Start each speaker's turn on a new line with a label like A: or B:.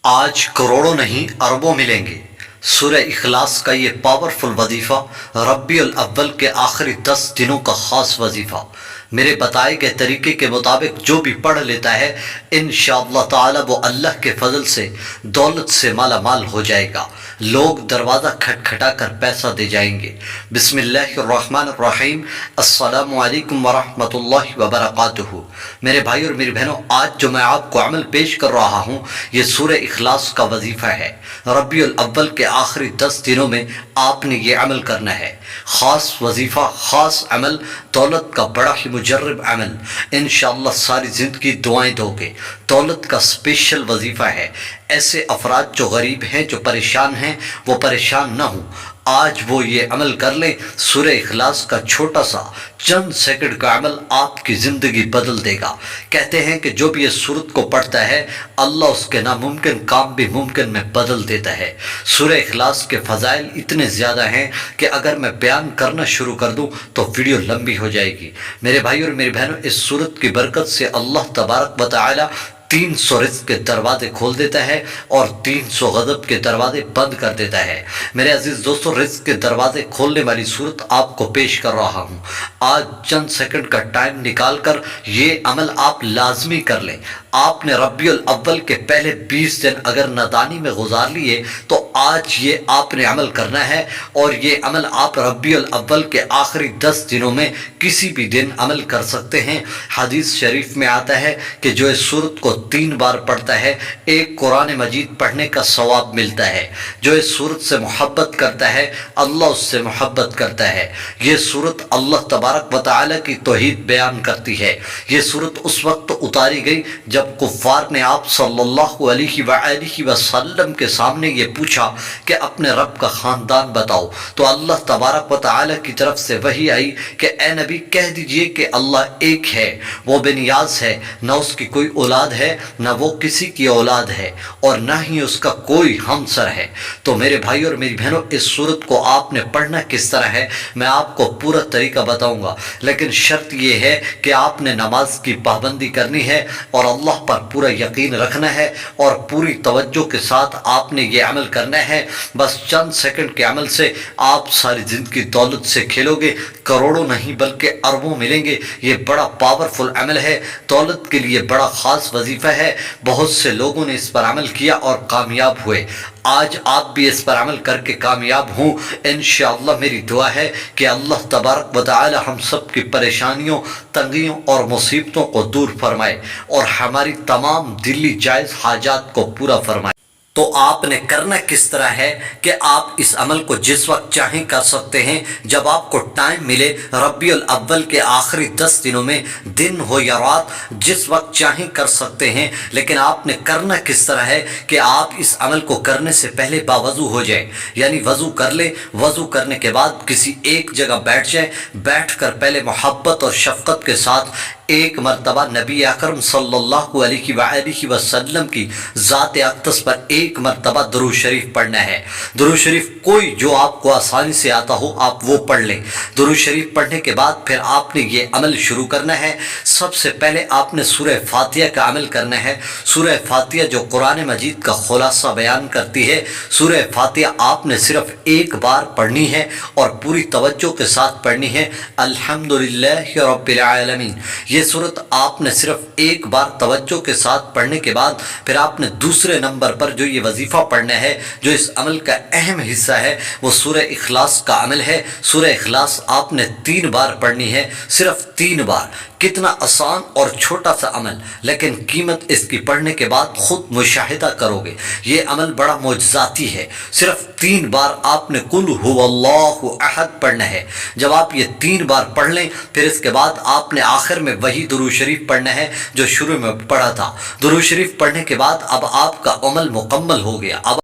A: آج کروڑوں نہیں اربوں ملیں گے۔ سورہ اخلاص کا یہ پاورفل وظیفہ، ربیع الاول کے آخری 10 دنوں کا خاص وظیفہ، میرے بتائے گئے طریقے کے مطابق جو بھی پڑھ لیتا ہے انشاءاللہ تعالی وہ اللہ کے فضل سے دولت سے مالا مال ہو جائے گا۔ لوگ دروازہ کھٹکھٹا کر پیسہ دے جائیں گے۔ بسم اللہ الرحمن الرحیم۔ السلام علیکم ورحمۃ اللہ وبرکاتہ۔ میرے بھائی اور میری بہنوں، آج جو میں آپ کو عمل پیش کر رہا ہوں یہ سورہ اخلاص کا وظیفہ ہے۔ ربیع الاول کے آخری 10 دنوں میں آپ نے یہ عمل کرنا ہے۔ خاص وظیفہ، خاص عمل، دولت کا بڑا ہی مجرب عمل۔ انشاءاللہ ساری زندگی دعائیں دو گے۔ دولت کا اسپیشل وظیفہ ہے۔ ایسے افراد جو غریب ہیں، جو پریشان ہیں، وہ پریشان نہ ہوں۔ آج وہ یہ عمل کر لیں۔ سورہ اخلاص کا چھوٹا سا چند سیکنڈ کا عمل آپ کی زندگی بدل دے گا۔ کہتے ہیں کہ جو بھی اس سورت کو پڑھتا ہے اللہ اس کے ناممکن کام بھی ممکن میں بدل دیتا ہے۔ سورہ اخلاص کے فضائل اتنے زیادہ ہیں کہ اگر میں بیان کرنا شروع کر دوں تو ویڈیو لمبی ہو جائے گی۔ میرے بھائی اور میری بہنوں، اس سورت کی برکت سے اللہ تبارک و تعالی 300 رزق کے دروازے کھول دیتا ہے اور 300 غضب کے دروازے بند کر دیتا ہے۔ میرے عزیز دوستو، رزق کے دروازے کھولنے والی صورت آپ کو پیش کر رہا ہوں۔ آج چند سیکنڈ کا ٹائم نکال کر یہ عمل آپ لازمی کر لیں۔ آپ نے ربیع الاول کے پہلے 20 دن اگر نادانی میں گزار لیے تو آج یہ آپ نے عمل کرنا ہے، اور یہ عمل آپ ربیع الاول کے آخری 10 دنوں میں کسی بھی دن عمل کر سکتے ہیں۔ حدیث شریف میں آتا ہے کہ جو اس سورت کو 3 بار پڑھتا ہے ایک قرآن مجید پڑھنے کا ثواب ملتا ہے۔ جو اس سورت سے محبت کرتا ہے اللہ اس سے محبت کرتا ہے۔ یہ سورت اللہ تبارک و تعالی کی توحید بیان کرتی ہے۔ یہ سورت اس وقت اتاری گئی جب کفار نے آپ صلی اللہ علیہ وآلہ وسلم کے سامنے یہ پوچھا کہ اپنے رب کا خاندان بتاؤ، تو اللہ تبارک و تعالی کی طرف سے وحی آئی کہ اے نبی کہہ دیجئے کہ اللہ ایک ہے، وہ بے نیاز ہے، نہ اس کی کوئی اولاد ہے، نہ وہ کسی کی اولاد ہے، اور نہ ہی اس کا کوئی ہمسر ہے۔ تو میرے بھائی اور میری بہنوں، اس سورت کو آپ نے پڑھنا کس طرح ہے میں آپ کو پورا طریقہ بتاؤں گا، لیکن شرط یہ ہے کہ آپ نے نماز کی پابندی کرنی ہے اور اللہ پر پورا یقین رکھنا ہے اور پوری توجہ کے ساتھ آپ نے یہ عمل کرنا ہے۔ بس چند سیکنڈ کے عمل سے آپ ساری زندگی دولت سے کھیلو گے۔ کروڑوں نہیں بلکہ اربوں ملیں گے۔ یہ بڑا پاورفل عمل ہے، دولت کے لیے بڑا خاص وظیفہ ہے۔ بہت سے لوگوں نے اس پر عمل کیا اور کامیاب ہوئے۔ آج آپ بھی اس پر عمل کر کے کامیاب ہوں۔ انشاءاللہ میری دعا ہے کہ اللہ تبارک و تعالی ہم سب کی پریشانیوں، تنگیوں اور مصیبتوں کو دور فرمائے اور ہماری تمام دلی جائز حاجات کو پورا فرمائے۔ تو آپ نے کرنا کس طرح ہے کہ آپ اس عمل کو جس وقت چاہیں کر سکتے ہیں، جب آپ کو ٹائم ملے۔ ربیع الاول کے آخری 10 دنوں میں دن ہو یا رات جس وقت چاہیں کر سکتے ہیں، لیکن آپ نے کرنا کس طرح ہے کہ آپ اس عمل کو کرنے سے پہلے باوضو ہو جائیں، یعنی وضو کر لیں۔ وضو کرنے کے بعد کسی ایک جگہ بیٹھ جائیں، بیٹھ کر پہلے محبت اور شفقت کے ساتھ ایک مرتبہ نبی اکرم صلی اللہ علیہ وآلہ وسلم کی ذات اقدس پر ایک مرتبہ درود شریف پڑھنا ہے۔ درود شریف کوئی جو آپ کو آسانی سے آتا ہو آپ وہ پڑھ لیں۔ درود شریف پڑھنے کے بعد پھر آپ نے یہ عمل شروع کرنا ہے۔ سب سے پہلے آپ نے سورہ فاتحہ کا عمل کرنا ہے۔ سورہ فاتحہ جو قرآن مجید کا خلاصہ بیان کرتی ہے، سورہ فاتحہ آپ نے صرف ایک بار پڑھنی ہے اور پوری توجہ کے ساتھ پڑھنی ہے۔ الحمدللہ رب العالمین، یہ سورت آپ نے صرف ایک بار توجہ کے ساتھ پڑھنے کے بعد پھر آپ نے دوسرے نمبر پر جو یہ وظیفہ پڑھنا ہے، جو اس عمل کا اہم حصہ ہے، وہ سورہ اخلاص کا عمل ہے۔ سورہ اخلاص آپ نے 3 بار پڑھنی ہے، صرف 3 بار۔ کتنا آسان اور چھوٹا سا عمل، لیکن قیمت اس کی پڑھنے کے بعد خود مشاہدہ کرو گے۔ یہ عمل بڑا معجزاتی ہے۔ صرف 3 بار آپ نے قل هو اللہ احد پڑھنا ہے۔ جب آپ یہ 3 بار پڑھ لیں پھر اس کے بعد آپ نے آخر میں وہی درود شریف پڑھنا ہے جو شروع میں پڑھا تھا۔ درود شریف پڑھنے کے بعد اب آپ کا عمل مکمل ہو گیا۔ اب